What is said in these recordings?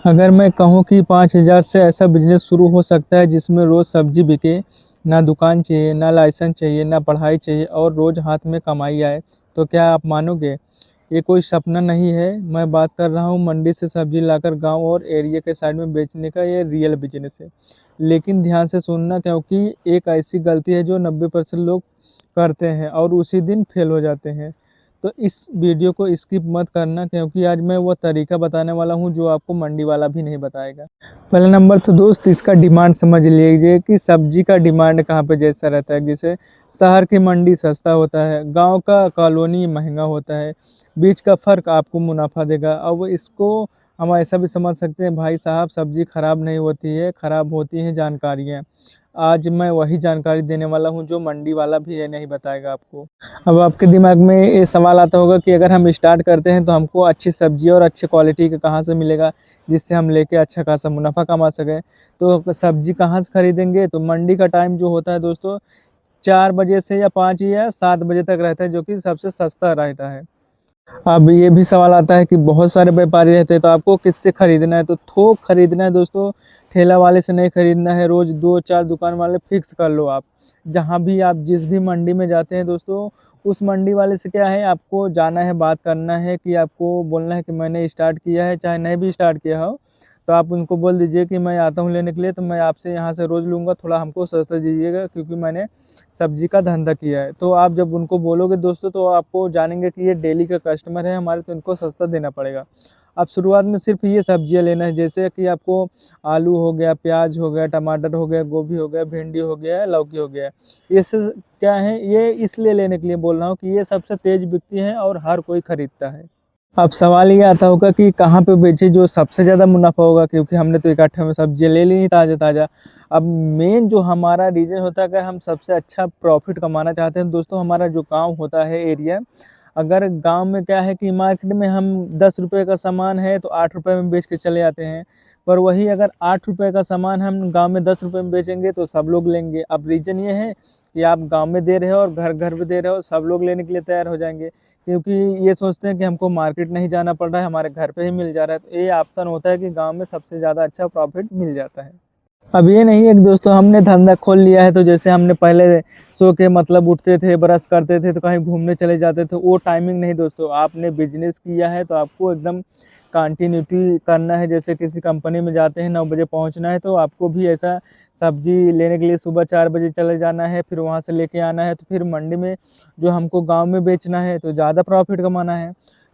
अगर मैं कहूँ कि 5,000 से ऐसा बिजनेस शुरू हो सकता है जिसमें रोज़ सब्जी बिके, ना दुकान चाहिए, ना लाइसेंस चाहिए, ना पढ़ाई चाहिए और रोज़ हाथ में कमाई आए, तो क्या आप मानोगे? ये कोई सपना नहीं है, मैं बात कर रहा हूँ मंडी से सब्जी लाकर गांव और एरिया के साइड में बेचने का। ये रियल बिजनेस है। लेकिन ध्यान से सुनना, क्योंकि एक ऐसी गलती है जो 90% लोग करते हैं और उसी दिन फेल हो जाते हैं। तो इस वीडियो को स्किप मत करना, क्योंकि आज मैं वो तरीका बताने वाला हूँ जो आपको मंडी वाला भी नहीं बताएगा। पहला नंबर तो दोस्त, इसका डिमांड समझ लीजिए कि सब्जी का डिमांड कहाँ पे जैसा रहता है। जैसे शहर की मंडी सस्ता होता है, गांव का कॉलोनी महंगा होता है। बीच का फ़र्क आपको मुनाफा देगा। अब इसको हम ऐसा भी समझ सकते हैं, भाई साहब सब्जी खराब नहीं होती है, खराब होती हैं जानकारियाँ। आज मैं वही जानकारी देने वाला हूँ जो मंडी वाला भी ये नहीं बताएगा आपको। अब आपके दिमाग में ये सवाल आता होगा कि अगर हम स्टार्ट करते हैं तो हमको अच्छी सब्जी और अच्छी क्वालिटी का कहाँ से मिलेगा, जिससे हम लेके अच्छा खासा मुनाफा कमा सकें। तो सब्जी कहाँ से खरीदेंगे? तो मंडी का टाइम जो होता है दोस्तों, 4 बजे से या 5 या 7 बजे तक रहता है, जो कि सबसे सस्ता रहता है। अब ये भी सवाल आता है कि बहुत सारे व्यापारी रहते हैं, तो आपको किससे खरीदना है? तो थोक खरीदना है दोस्तों, ठेला वाले से नहीं खरीदना है। रोज 2-4 दुकान वाले फिक्स कर लो आप। जहाँ भी आप जिस भी मंडी में जाते हैं दोस्तों, उस मंडी वाले से क्या है, आपको जाना है, बात करना है कि आपको बोलना है कि मैंने स्टार्ट किया है, चाहे नहीं भी स्टार्ट किया हो। तो आप उनको बोल दीजिए कि मैं आता हूँ लेने के लिए, तो मैं आपसे यहाँ से रोज़ लूँगा, थोड़ा हमको सस्ता दीजिएगा, क्योंकि मैंने सब्जी का धंधा किया है। तो आप जब उनको बोलोगे दोस्तों, तो आपको जानेंगे कि ये डेली का कस्टमर है हमारे, तो इनको सस्ता देना पड़ेगा। आप शुरुआत में सिर्फ ये सब्जियां लेना है, जैसे कि आपको आलू हो गया, प्याज हो गया, टमाटर हो गया, गोभी हो गया, भिंडी हो गया, लौकी हो गया। ये सब क्या है, ये इसलिए लेने के लिए बोल रहा हूँ कि ये सबसे तेज बिकती है और हर कोई खरीदता है। अब सवाल ये आता होगा कि कहाँ पे बेचे जो सबसे ज़्यादा मुनाफा होगा, क्योंकि हमने तो इकट्ठे में सब्जी ले ली ताज़ा ताज़ा। अब मेन जो हमारा रीज़न होता है, अगर हम सबसे अच्छा प्रॉफिट कमाना चाहते हैं दोस्तों, हमारा जो गांव होता है एरिया, अगर गांव में क्या है कि मार्केट में हम 10 रुपये का सामान है तो 8 रुपये में बेच के चले आते हैं। पर वही अगर 8 रुपये का सामान हम गांव में 10 रुपये में बेचेंगे तो सब लोग लेंगे। अब रीज़न ये है कि आप गांव में दे रहे हो और घर घर पे दे रहे हो, सब लोग लेने के लिए तैयार हो जाएंगे, क्योंकि ये सोचते हैं कि हमको मार्केट नहीं जाना पड़ रहा है, हमारे घर पे ही मिल जा रहा है। तो ये ऑप्शन होता है कि गांव में सबसे ज़्यादा अच्छा प्रॉफिट मिल जाता है। अब ये नहीं है कि दोस्तों हमने धंधा खोल लिया है तो जैसे हमने पहले सो के मतलब उठते थे, ब्रश करते थे तो कहीं घूमने चले जाते थे, वो टाइमिंग नहीं दोस्तों। आपने बिजनेस किया है तो आपको एकदम कंटिन्यूटी करना है। जैसे किसी कंपनी में जाते हैं, 9 बजे पहुंचना है, तो आपको भी ऐसा सब्जी लेने के लिए सुबह 4 बजे चले जाना है, फिर वहां से लेके आना है, तो फिर मंडी में जो हमको गांव में बेचना है तो ज़्यादा प्रॉफिट कमाना है।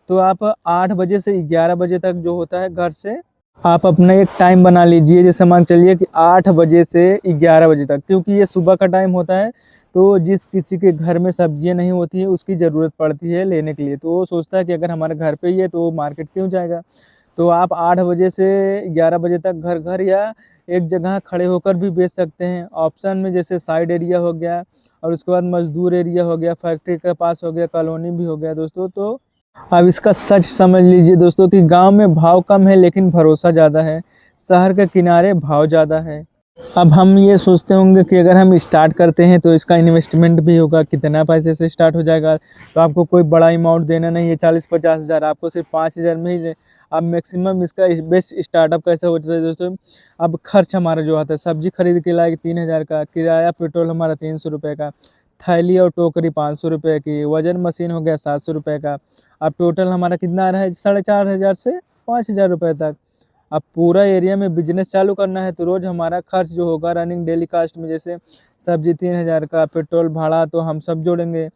तो आप 8 बजे से 11 बजे तक जो होता है, घर से आप अपना एक टाइम बना लीजिए। जैसे मान चलिए कि 8 बजे से 11 बजे तक, क्योंकि ये सुबह का टाइम होता है। तो जिस किसी के घर में सब्जियां नहीं होती है, उसकी ज़रूरत पड़ती है लेने के लिए, तो वो सोचता है कि अगर हमारे घर पे ही है तो वो मार्केट क्यों जाएगा। तो आप 8 बजे से 11 बजे तक घर घर या एक जगह खड़े होकर भी बेच सकते हैं। ऑप्शन में जैसे साइड एरिया हो गया, और उसके बाद मजदूर एरिया हो गया, फैक्ट्री के पास हो गया, कॉलोनी भी हो गया दोस्तों। तो अब इसका सच समझ लीजिए दोस्तों कि गांव में भाव कम है लेकिन भरोसा ज़्यादा है, शहर के किनारे भाव ज़्यादा है। अब हम ये सोचते होंगे कि अगर हम स्टार्ट करते हैं तो इसका इन्वेस्टमेंट भी होगा, कितना पैसे से स्टार्ट हो जाएगा। तो आपको कोई बड़ा अमाउंट देना नहीं है, 40-50 हज़ार, आपको सिर्फ 5,000 में ही। अब मैक्सिमम इसका बेस्ट स्टार्टअप कैसे होता है दोस्तों? अब खर्च हमारा जो आता है, सब्जी खरीद के लाए 3,000 का किराया, पेट्रोल हमारा 300 रुपये का, थैली और टोकरी 500 रुपये की, वजन मशीन हो गया 700 रुपये का। अब टोटल हमारा कितना आ रहा है? 4,500 से 5,000 रुपये तक। अब पूरा एरिया में बिजनेस चालू करना है तो रोज़ हमारा खर्च जो होगा रनिंग डेली कास्ट में, जैसे सब्जी 3,000 का, पेट्रोल भाड़ा तो हम सब जोड़ेंगे।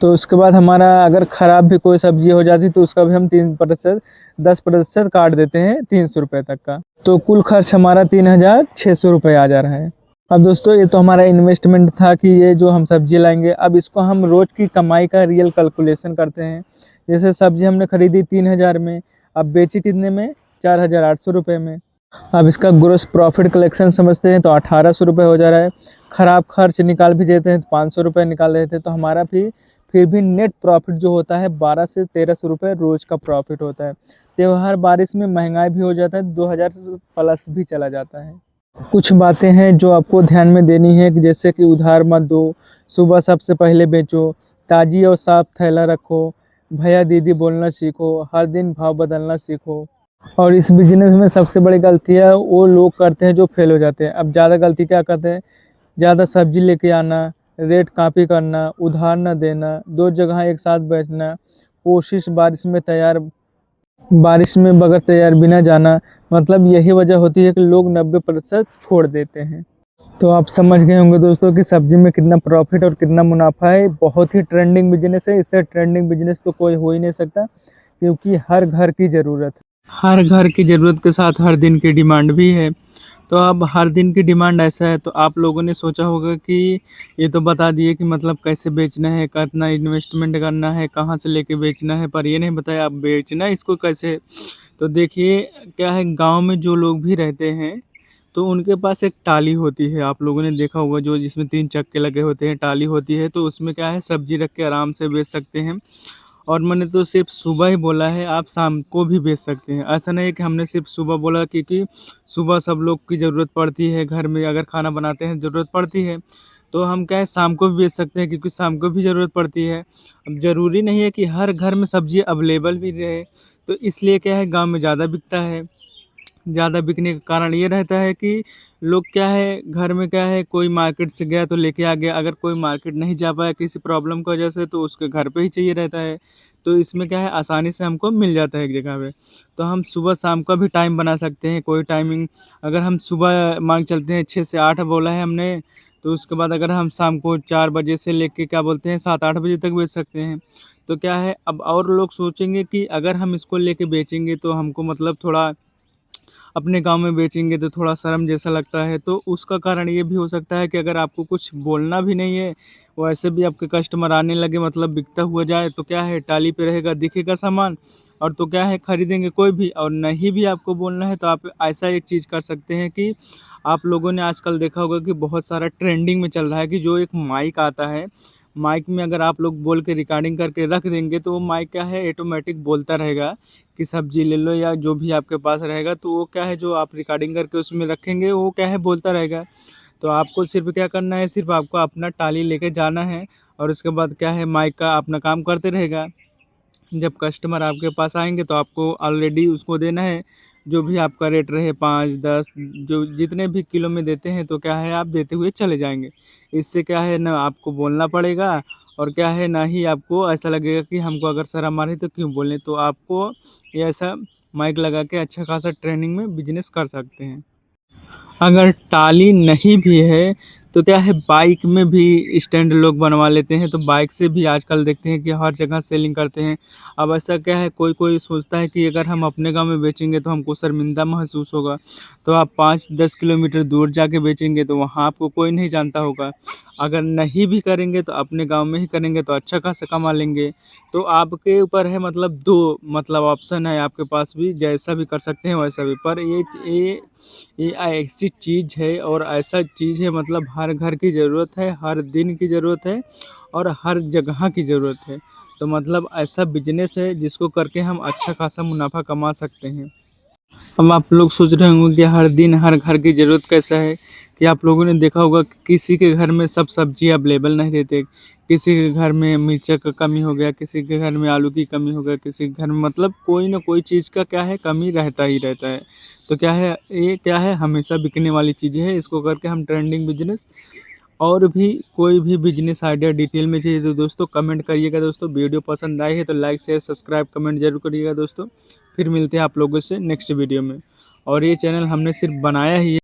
तो उसके बाद हमारा अगर ख़राब भी कोई सब्जी हो जाती तो उसका भी हम 3% 10% काट देते हैं, 300 रुपये तक का। तो कुल खर्च हमारा 3,600 रुपये आ जा रहा है। अब दोस्तों ये तो हमारा इन्वेस्टमेंट था कि ये जो हम सब्जी लाएंगे। अब इसको हम रोज़ की कमाई का रियल कैलकुलेशन करते हैं। जैसे सब्जी हमने खरीदी 3,000 में, अब बेची कितने में? 4,800 रुपये में। अब इसका ग्रोस प्रॉफिट कलेक्शन समझते हैं तो 1,800 रुपये हो जा रहा है। ख़राब खर्च निकाल भी देते हैं तो 500 रुपये निकाल देते हैं, तो हमारा फिर भी नेट प्रॉफिट जो होता है 1200 से 1,300 रुपये रोज़ का प्रॉफिट होता है। त्योहार बारिश में महंगाई भी हो जाता है, 2,000 प्लस भी चला जाता है। कुछ बातें हैं जो आपको ध्यान में देनी है कि जैसे कि उधार मत दो, सुबह सबसे पहले बेचो, ताज़ी और साफ थैला रखो, भैया दीदी बोलना सीखो, हर दिन भाव बदलना सीखो। और इस बिजनेस में सबसे बड़ी गलती है वो लोग करते हैं जो फेल हो जाते हैं। अब ज़्यादा गलती क्या करते हैं, ज़्यादा सब्जी लेके आना, रेट कॉपी करना, उधार न देना, दो जगह एक साथ बेचना, कोशिश बारिश में बगैर तैयार बिना जाना, मतलब यही वजह होती है कि लोग 90% छोड़ देते हैं। तो आप समझ गए होंगे दोस्तों कि सब्जी में कितना प्रॉफिट और कितना मुनाफा है। बहुत ही ट्रेंडिंग बिजनेस है, इससे ट्रेंडिंग बिजनेस तो कोई हो ही नहीं सकता, क्योंकि हर घर की ज़रूरत है। हर घर की ज़रूरत के साथ हर दिन की डिमांड भी है। तो अब हर दिन की डिमांड ऐसा है, तो आप लोगों ने सोचा होगा कि ये तो बता दिए कि मतलब कैसे बेचना है, कितना इन्वेस्टमेंट करना है, कहाँ से लेके बेचना है, पर ये नहीं बताया आप बेचना इसको कैसे है। तो देखिए क्या है, गांव में जो लोग भी रहते हैं तो उनके पास एक टाली होती है, आप लोगों ने देखा होगा, जो जिसमें 3 चक्के लगे होते हैं, टाली होती है। तो उसमें क्या है, सब्जी रख के आराम से बेच सकते हैं। और मैंने तो सिर्फ सुबह ही बोला है, आप शाम को भी बेच सकते हैं। ऐसा नहीं है कि हमने सिर्फ सुबह बोला, क्योंकि सुबह सब लोग की ज़रूरत पड़ती है, घर में अगर खाना बनाते हैं ज़रूरत पड़ती है। तो हम क्या है, शाम को भी बेच सकते हैं, क्योंकि शाम को भी ज़रूरत पड़ती है। अब ज़रूरी नहीं है कि हर घर में सब्ज़ी अवेलेबल भी रहे, तो इसलिए क्या है, गाँव में ज़्यादा बिकता है। ज़्यादा बिकने का कारण ये रहता है कि लोग क्या है, घर में क्या है, कोई मार्केट से गया तो लेके आ गया, अगर कोई मार्केट नहीं जा पाया किसी प्रॉब्लम की वजह से, तो उसके घर पे ही चाहिए रहता है। तो इसमें क्या है, आसानी से हमको मिल जाता है एक जगह पे। तो हम सुबह शाम का भी टाइम बना सकते हैं, कोई टाइमिंग। अगर हम सुबह मान चलते हैं 6 से 8 बोला है हमने, तो उसके बाद अगर हम शाम को 4 बजे से लेके क्या बोलते हैं 7-8 बजे तक बेच सकते हैं। तो क्या है, अब और लोग सोचेंगे कि अगर हम इसको लेके बेचेंगे तो हमको मतलब थोड़ा अपने गाँव में बेचेंगे तो थोड़ा शर्म जैसा लगता है। तो उसका कारण ये भी हो सकता है कि अगर आपको कुछ बोलना भी नहीं है, वैसे भी आपके कस्टमर आने लगे, मतलब बिकता हुआ जाए, तो क्या है, टाली पे रहेगा, दिखेगा सामान, और तो क्या है, खरीदेंगे कोई भी। और नहीं भी आपको बोलना है तो आप ऐसा एक चीज़ कर सकते हैं कि आप लोगों ने आजकल देखा होगा कि बहुत सारा ट्रेंडिंग में चल रहा है कि जो एक माइक आता है, माइक में अगर आप लोग बोल के रिकॉर्डिंग करके रख देंगे, तो वो माइक क्या है, ऑटोमेटिक बोलता रहेगा कि सब्जी ले लो, या जो भी आपके पास रहेगा, तो वो क्या है, जो आप रिकॉर्डिंग करके उसमें रखेंगे वो क्या है, बोलता रहेगा। तो आपको सिर्फ क्या करना है, सिर्फ आपको अपना टाली लेके जाना है, और उसके बाद क्या है, माइक का अपना काम करते रहेगा। जब कस्टमर आपके पास आएँगे तो आपको ऑलरेडी उसको देना है, जो भी आपका रेट रहे, 5-10 जो जितने भी किलो में देते हैं, तो क्या है, आप देते हुए चले जाएँगे। इससे क्या है ना, आपको बोलना पड़ेगा, और क्या है, ना ही आपको ऐसा लगेगा कि हमको अगर शर्म आ रही तो क्यों बोलें। तो आपको ये ऐसा माइक लगा के अच्छा खासा ट्रेनिंग में बिज़नेस कर सकते हैं। अगर टाली नहीं भी है तो क्या है, बाइक में भी स्टैंड लोग बनवा लेते हैं, तो बाइक से भी आजकल देखते हैं कि हर जगह सेलिंग करते हैं। अब ऐसा क्या है, कोई कोई सोचता है कि अगर हम अपने गांव में बेचेंगे तो हमको शर्मिंदा महसूस होगा, तो आप 5-10 किलोमीटर दूर जाके बेचेंगे तो वहाँ आपको कोई नहीं जानता होगा। अगर नहीं भी करेंगे तो अपने गांव में ही करेंगे तो अच्छा खासा कमा लेंगे। तो आपके ऊपर है, मतलब दो मतलब ऑप्शन है आपके पास भी, जैसा भी कर सकते हैं वैसा भी। पर ये ऐसी चीज़ है और ऐसा चीज़ है, मतलब हर घर की ज़रूरत है, हर दिन की ज़रूरत है, और हर जगह की ज़रूरत है। तो मतलब ऐसा बिजनेस है जिसको करके हम अच्छा खासा मुनाफा कमा सकते हैं। अब आप लोग सोच रहे होंगे कि हर दिन हर घर की ज़रूरत कैसा है, कि आप लोगों ने देखा होगा कि किसी के घर में सब सब्ज़ी अवेलेबल नहीं रहते। किसी के घर में मिर्चा का कमी हो गया, किसी के घर में आलू की कमी हो गया, किसी के घर में मतलब कोई ना कोई चीज़ का क्या है, कमी रहता ही रहता है। तो क्या है, ये क्या है, हमेशा बिकने वाली चीज़ें है, इसको करके हम ट्रेंडिंग बिजनेस और भी कोई भी बिजनेस आइडिया डिटेल में चाहिए तो दोस्तों कमेंट करिएगा। दोस्तों वीडियो पसंद आई है तो लाइक शेयर सब्सक्राइब कमेंट जरूर करिएगा दोस्तों। फिर मिलते हैं आप लोगों से नेक्स्ट वीडियो में। और ये चैनल हमने सिर्फ बनाया ही है।